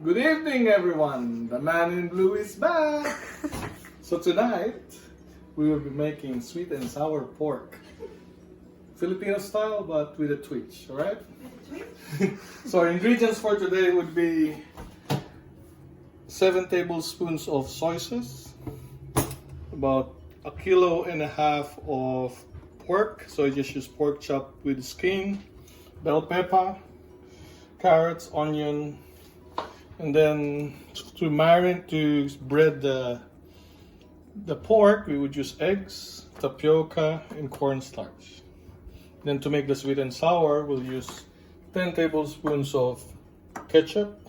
Good evening, everyone. The man in blue is back. So tonight, we will be making sweet and sour pork. Filipino style, but with a twitch, alright? So our ingredients for today would be 7 tablespoons of soy sauce, about 1.5 kilos of pork, so I just use pork chopped with skin, bell pepper, carrots, onion, and then to marinate, to bread the pork, we would use eggs, tapioca, and cornstarch. Then to make the sweet and sour, we'll use 10 tablespoons of ketchup,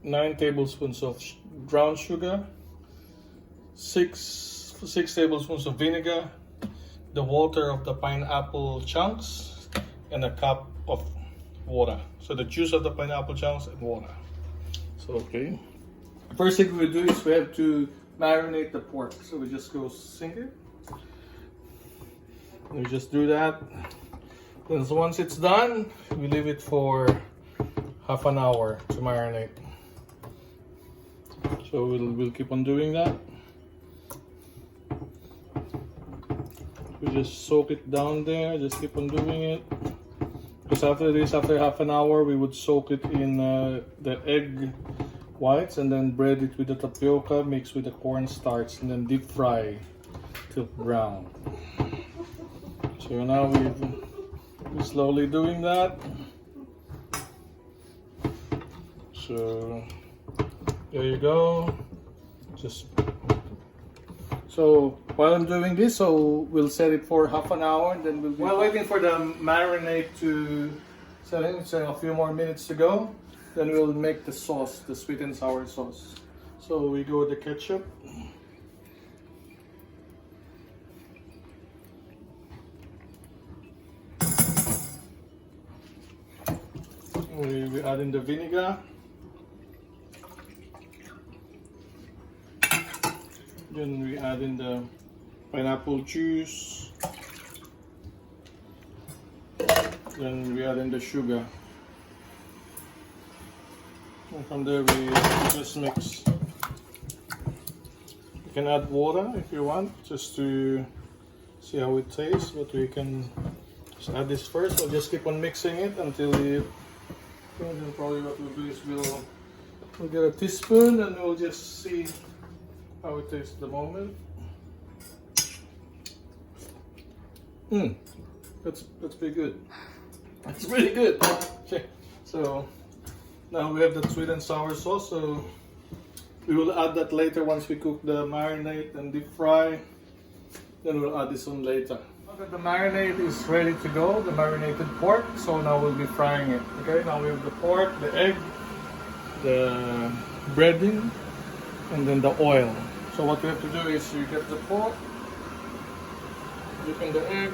9 tablespoons of brown sugar, 6 tablespoons of vinegar, the water of the pineapple chunks, and a cup of water. So the juice of the pineapple chunks and water. So okay. First thing we do is we have to marinate the pork. So we just go sink it. We just do that. Then so once it's done, we leave it for half an hour to marinate. So we'll keep on doing that. We just soak it down there. Just keep on doing it. Because after this, after half an hour, we would soak it in the egg whites and then bread it with the tapioca mixed with the cornstarch and then deep fry till brown. So now we're slowly doing that. So there you go. So while I'm doing this, so we'll set it for half an hour, and then while waiting for the marinade to set in, so a few more minutes to go, then we'll make the sauce, the sweet and sour sauce. So we go with the ketchup. We add in the vinegar. Then we add in the pineapple juice. Then we add in the sugar. And from there we just mix. You can add water if you want, just to see how it tastes, but we can just add this first. We'll just keep on mixing it until we, then probably what we'll do is we'll get a teaspoon and we'll just see how it tastes at the moment. That's pretty good. That's pretty good. Okay, so now we have the sweet and sour sauce. So we will add that later once we cook the marinade and deep fry. Then we'll add this on later. Now that the marinade is ready to go, the marinated pork. So now we'll be frying it. Okay, now we have the pork, the egg, the breading, and then the oil. So what we have to do is you get the pork, dip in the egg,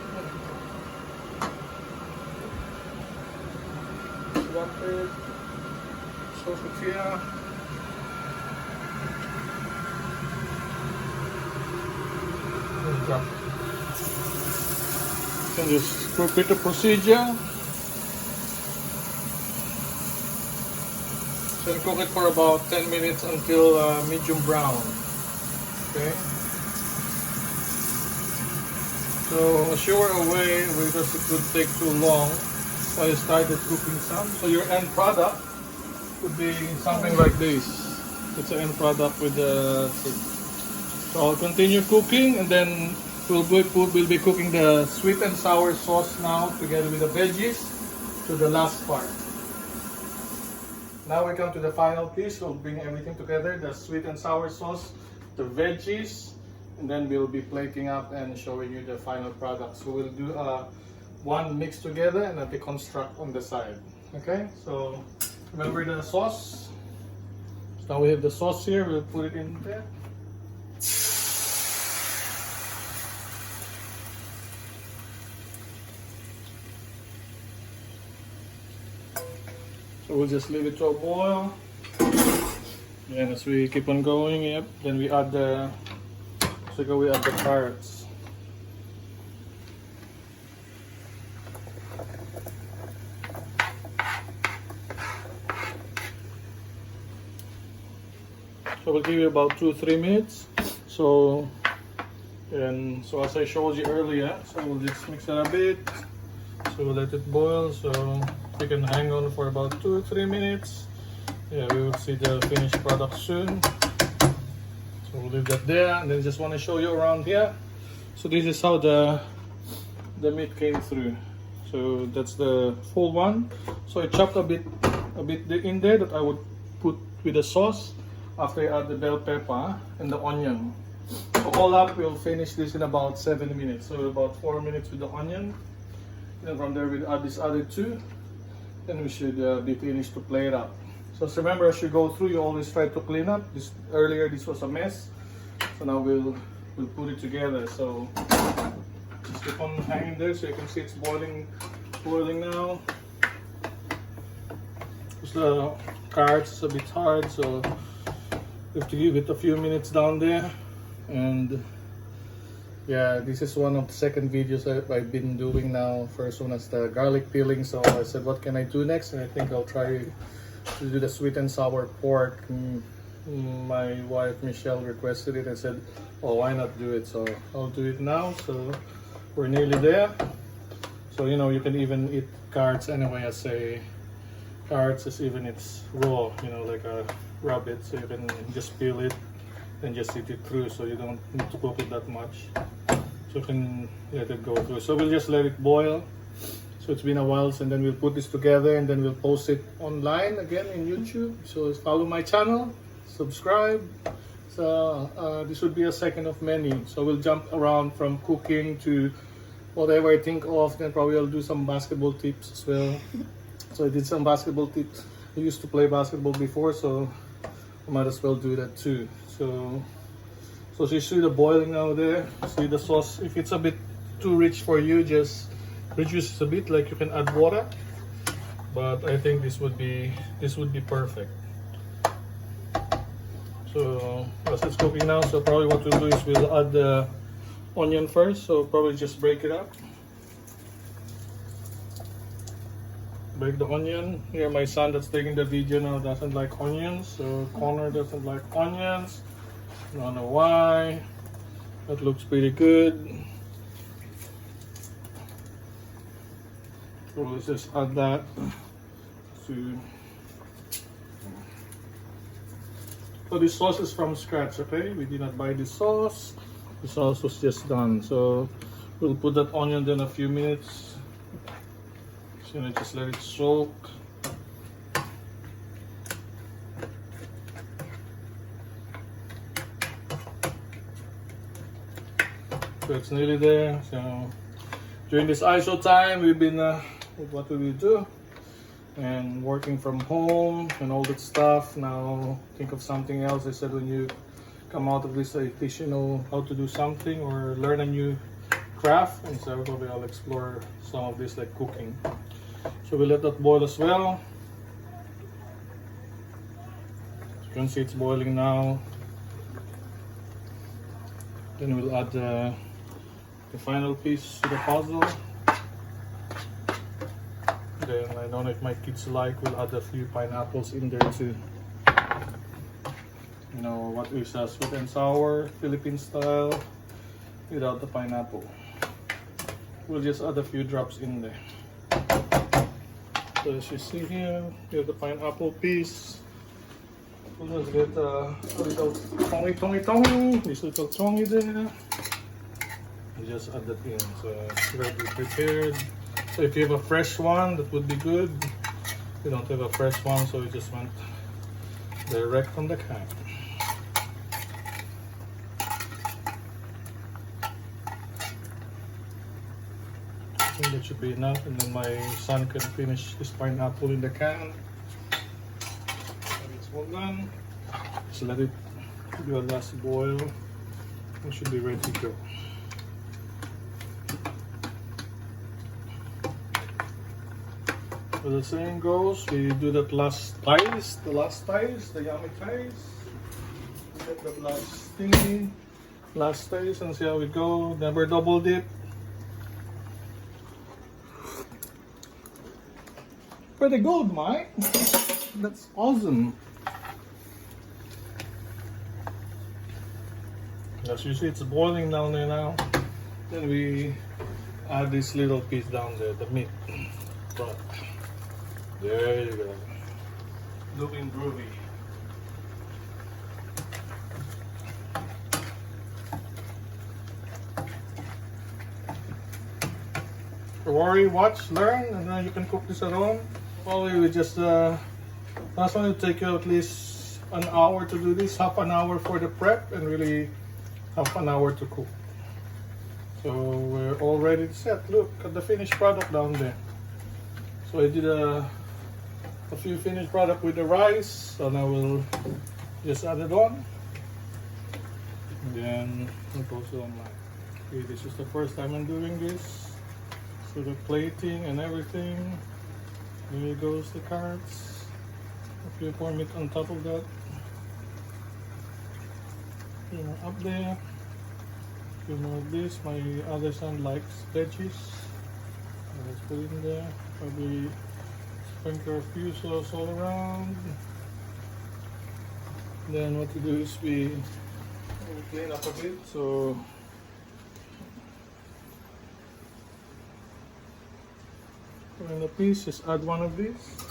drop it, sauce it here, and drop it. You can just repeat the procedure. So cook it for about 10 minutes until medium brown. Okay. So as you were away, because it would take too long, so I started cooking some. So your end product would be something like this. It's an end product with the. So I'll continue cooking, and then we'll be cooking the sweet and sour sauce now together with the veggies to the last part. Now we come to the final piece. We'll bring everything together: the sweet and sour sauce, the veggies, and then we'll be plating up and showing you the final product. So we'll do one mix together and then deconstruct on the side. Okay, so remember the sauce. So now we have the sauce here. We'll put it in there. So we'll just leave it to a boil. And as we keep on going, yep, then we add the carrots. So we'll give you about 2-3 minutes. So as I showed you earlier, so we'll just mix it a bit. So we'll let it boil. So we can hang on for about 2-3 minutes. Yeah, we will see the finished product soon. So we'll leave that there, and then just want to show you around here. So this is how the meat came through. So that's the full one. So I chopped a bit in there that I would put with the sauce after I add the bell pepper and the onion. So all up, we'll finish this in about 7 minutes. So about 4 minutes with the onion. Then from there we'll add this other 2. Then we should be finished to plate up. So remember, as you go through, you always try to clean up. Earlier this was a mess. So now we'll put it together. So just keep on hanging there so you can see it's boiling now. The cards is a bit hard, so you have to give it a few minutes down there. And yeah, this is one of the second videos I've been doing now. First one is the garlic peeling, so I said what can I do next, and I think I'll try to do the sweet and sour pork. My wife Michelle requested it. I said, oh, why not do it? So I'll do it now. So we're nearly there. So you know, you can even eat carrots anyway. I say carrots is even it's raw, you know, like a rabbit. So you can just peel it and just eat it through. So you don't need to cook it that much. So you can let it go through. So we'll just let it boil. So it's been a while, and then we'll put this together, and then we'll post it online again in YouTube. So follow my channel, subscribe. So this would be a second of many. So we'll jump around from cooking to whatever I think of. Then probably I'll do some basketball tips as well. So I did some basketball tips. I used to play basketball before, so I might as well do that too. So you see the boiling now there. See the sauce. If it's a bit too rich for you, just reduce it a bit. Like you can add water, but I think this would be perfect. So as it's cooking now, so probably what we'll do is we'll add the onion first. So probably just break it up. Break the onion. Here my son that's taking the video now doesn't like onions. So Connor doesn't like onions. I don't know why. That looks pretty good. So let's just add that to. So this sauce is from scratch, okay? We did not buy this sauce. The sauce was just done. So we'll put that onion in a few minutes. So just let it soak. So it's nearly there. So during this ISO time, we've been what do we do? And working from home and all that stuff. Now think of something else. I said when you come out of this, at least you know how to do something or learn a new craft. And so probably I'll explore some of this, like cooking. So we'll let that boil as well. You can see it's boiling now. Then we'll add the final piece to the puzzle. Then I don't know if my kids like, we'll add a few pineapples in there too. You know what is a sweet and sour Philippine style without the pineapple. We'll just add a few drops in there. So as you see here, we have the pineapple piece. We'll just get a little tongy, this little tongy there. And just add that in. So it's ready prepared. So if you have a fresh one, that would be good. If you don't have a fresh one, so you just want direct from the can. I think that should be enough, and then my son can finish this pineapple in the can. It's all done. Just let it do a last boil. It should be ready to go. As the saying goes, we do that last thighs, the yummy thighs. Get that last thingy, last thighs, and see how we go. Never double dip. Pretty good, Mike. That's awesome. As you see, it's boiling down there now. Then we add this little piece down there, the meat. But there you go. Looking groovy. Don't worry, watch, learn, and then you can cook this at home. Probably we just that's going to take you at least an hour to do this, half an hour for the prep, and really half an hour to cook. So we're all ready to set. Look at the finished product down there. So I did a few finished product with the rice, and I will just add it on. And then I'll post it online. Okay, this is the first time I'm doing this. So the plating and everything. There goes the carrots. A few more meat on top of that. A few more up there. A few more of this. My other son likes veggies. Let's put it in there. Probably sprinkle a few sauce all around. Then what we do is we clean up a bit. So in the piece, just add one of these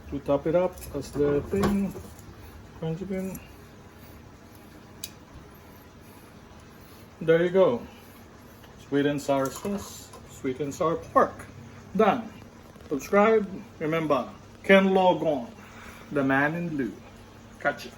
to top it up as the thing. Crunch again. There you go. Sweet and sour sauce, sweet and sour pork. Done. Subscribe. Remember, Ken Logon, the man in blue. Catch ya.